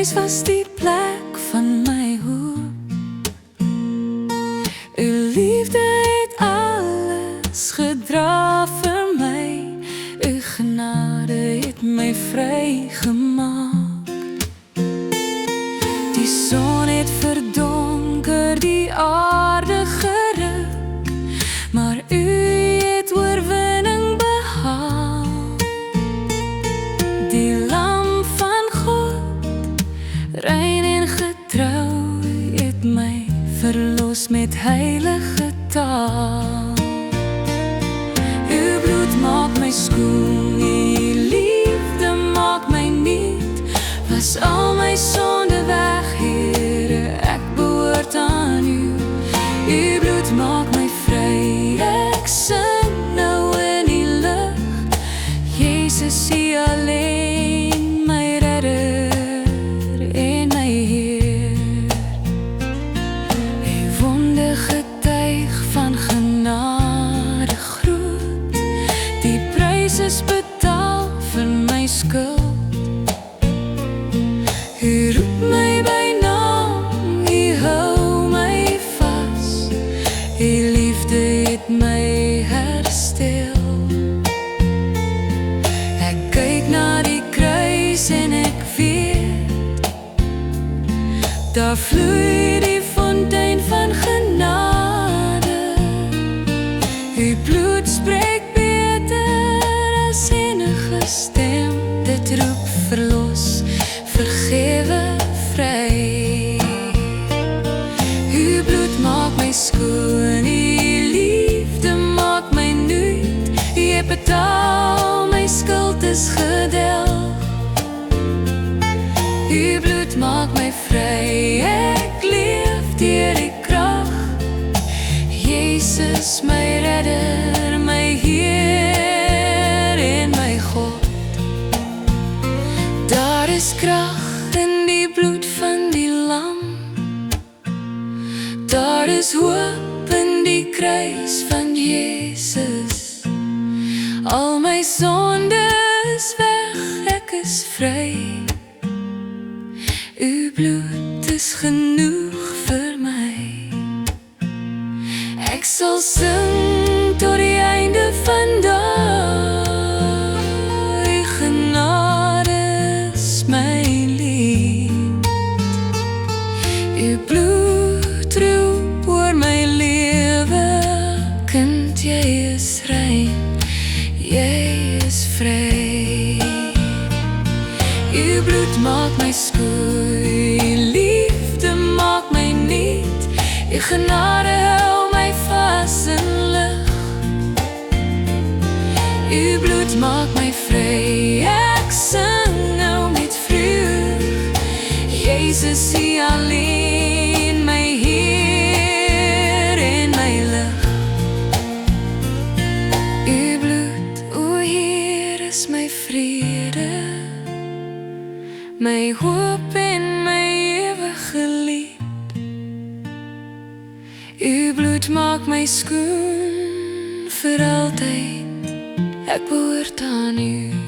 kruis was die plek van my hoop. Uw liefde het alles gedra vir my. Uw genade het my vrygemaak. Die son het verdonker, die aarde geruk, maar u het oorwinning behaal. Die lam van God, rein en getrou, het my verlos met heilige taal. Uw bloed maak my skoon, uw liefde maak my nuut. Was al my sonde weg, Here, ek behoort aan u. Uw bloed maak my vry, ek sing nou in die lig. Jezus, u alleen, my redder en my Heer. U wonde getuig van genade groot. Die prys is betaal vir my skuld. U roep my by naam, u hou my vas. U liefde het my herstel. Ek kyk na die kruis en ek weet, daar vloei die fontein van genade. U bloed spreek beter as enige stem. Dit roep verlos, vergewe, vry. Uw bloed maak my skoon, uw liefde maak my nuut. U het betaal, my skuld is gedel. Uw bloed maak my vry, ek leef deur die krag. Jezus, my redder, my Heer en my God. Daar is krag in die bloed van die lam. Daar is hoop in die kruis van Jezus. Al my sonde is weg, ek is vry. Uw bloed is genoeg vir my. Ek sal sing tot die einde van dae. U genade is my lied. Uw bloed roep oor my lewe. Kind, jy is rein, jy is vry. Uw bloed maak my skoon, uw liefde maak my nuut. Uw genade hou my vas in lig. Uw bloed maak my vry, ek sing nou met vreugd. Jezus, u alleen, my Heer en my lig. Uw bloed, o Heer, is my vrede, my hoop en my ewige lied. Uw bloed maak my skoon vir altyd, ek behoort aan u.